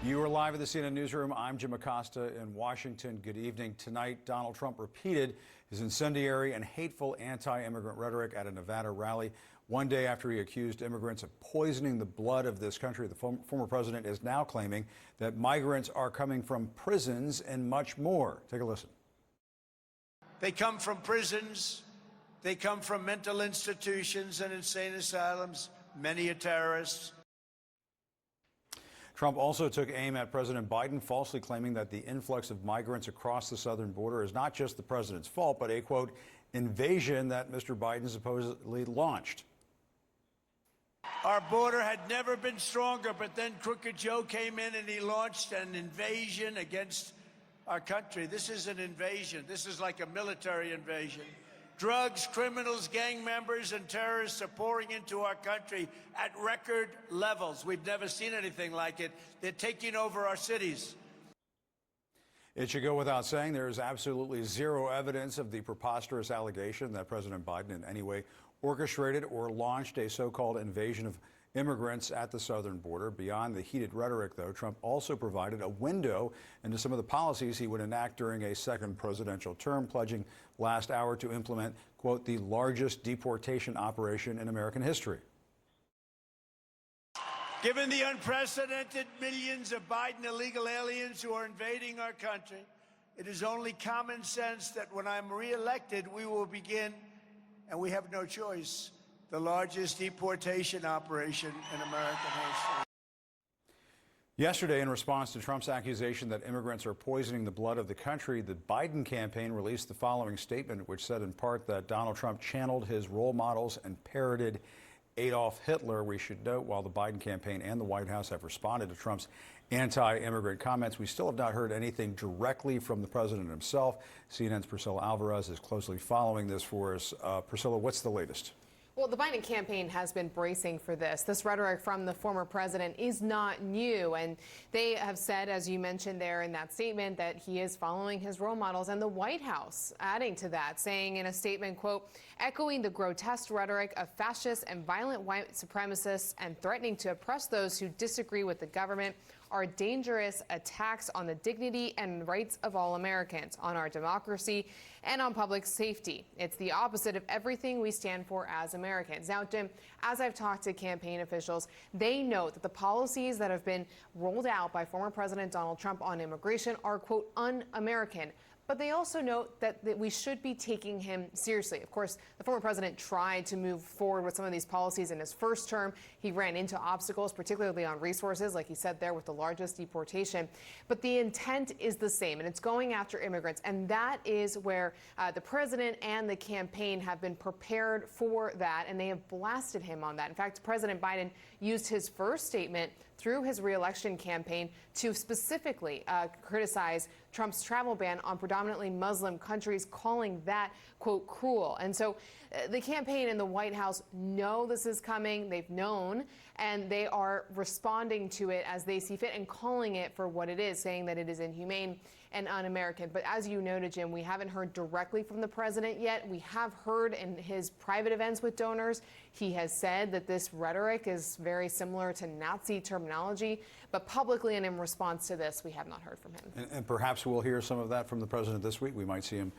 You are live at the CNN Newsroom. I'm Jim Acosta in Washington. Good evening. Tonight, Donald Trump repeated his incendiary and hateful anti-immigrant rhetoric at a Nevada rally. One day after he accused immigrants of poisoning the blood of this country, the former president is now claiming that migrants are coming from prisons and much more. Take a listen. They come from prisons. They come from mental institutions and insane asylums. Many are terrorists. Trump also took aim at President Biden, falsely claiming that the influx of migrants across the southern border is not just the president's fault, but a, quote, invasion that Mr. Biden supposedly launched. Our border had never been stronger, but then Crooked Joe came in and he launched an invasion against our country. This is an invasion. This is like a military invasion. Drugs, criminals, gang members, and terrorists are pouring into our country at record levels. We've never seen anything like it. They're taking over our cities. It should go without saying there is absolutely zero evidence of the preposterous allegation that President Biden in any way orchestrated or launched a so-called invasion of immigrants at the southern border. Beyond the heated rhetoric, though, Trump also provided a window into some of the policies he would enact during a second presidential term, pledging last hour to implement, quote, the largest deportation operation in American history. Given the unprecedented millions of Biden illegal aliens who are invading our country, it is only common sense that when I'm reelected, we will begin, and we have no choice, the largest deportation operation in American history. Yesterday, in response to Trump's accusation that immigrants are poisoning the blood of the country, the Biden campaign released the following statement, which said in part that Donald Trump channeled his role models and parroted Adolf Hitler. We should note, while the Biden campaign and the White House have responded to Trump's anti-immigrant comments, we still have not heard anything directly from the president himself. CNN's Priscilla Alvarez is closely following this for us. Priscilla, what's the latest? Well, the Biden campaign has been bracing for this. This rhetoric from the former president is not new. And they have said, as you mentioned there in that statement, that he is following his role models, and the White House adding to that, saying in a statement, quote, echoing the grotesque rhetoric of fascists and violent white supremacists and threatening to oppress those who disagree with the government are dangerous attacks on the dignity and rights of all Americans, on our democracy, and on public safety. It's the opposite of everything we stand for as Americans. Now, Jim, as I've talked to campaign officials, they note that the policies that have been rolled out by former President Donald Trump on immigration are, quote, un-American. But they also note that we should be taking him seriously. Of course, the former president tried to move forward with some of these policies in his first term. He ran into obstacles, particularly on resources, like he said there, with the largest deportation. But the intent is the same, and it's going after immigrants. And that is where the president and the campaign have been prepared for that, and they have blasted him on that. In fact, President Biden used his first statement through his reelection campaign to specifically criticize Trump's travel ban on predominantly Muslim countries, calling that, quote, cruel. And so the campaign and the White House know this is coming. They've known, and they are responding to it as they see fit and calling it for what it is, saying that it is inhumane and un-American. But as you noted, Jim, we haven't heard directly from the president yet. We have heard in his private events with donors, he has said that this rhetoric is very similar to Nazi terminology. But publicly and in response to this, we have not heard from him. And perhaps we'll hear some of that from the president this week. We might see him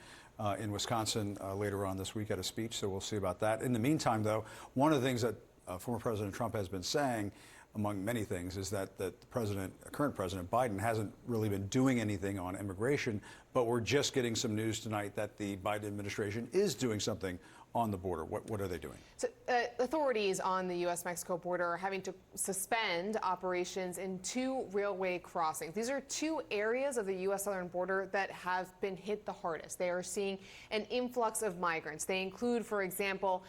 in Wisconsin later on this week at a speech, so we'll see about that. In the meantime, though, one of the things that former President Trump has been saying, among many things, is that the current President Biden hasn't really been doing anything on immigration, but we're just getting some news tonight that the Biden administration is doing something on the border. What are they doing? So, authorities on the U.S.-Mexico border are having to suspend operations in 2 railway crossings. These are 2 areas of the U.S. southern border that have been hit the hardest. They are seeing an influx of migrants. They include, for example,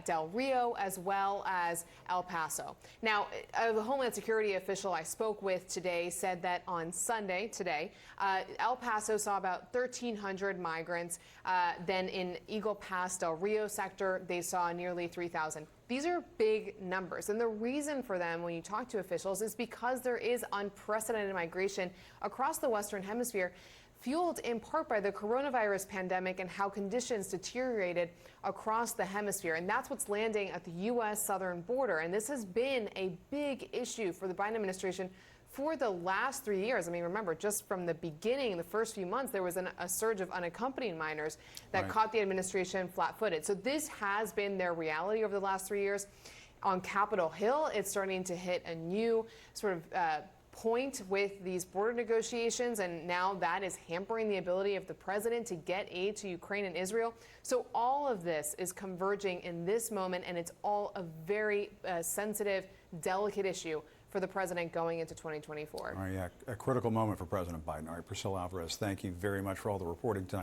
Del Rio as well as El Paso. Now, a Homeland Security official I spoke with today said that on Sunday, El Paso saw about 1,300 migrants. Then in Eagle Pass, Del Rio sector, they saw nearly 3,000. These are big numbers. And the reason for them, when you talk to officials, is because there is unprecedented migration across the Western Hemisphere, fueled in part by the coronavirus pandemic and how conditions deteriorated across the hemisphere. And that's what's landing at the U.S. southern border. And this has been a big issue for the Biden administration for the last 3 years. I mean, remember, just from the beginning, the first few months, there was a surge of unaccompanied minors that caught the administration flat-footed. So this has been their reality over the last 3 years. On Capitol Hill, it's starting to hit a new sort of point with these border negotiations, and now that is hampering the ability of the president to get aid to Ukraine and Israel. So all of this is converging in this moment, and it's all a very sensitive, delicate issue for the president going into 2024. All right, yeah, a critical moment for President Biden. All right, Priscilla Alvarez, thank you very much for all the reporting tonight.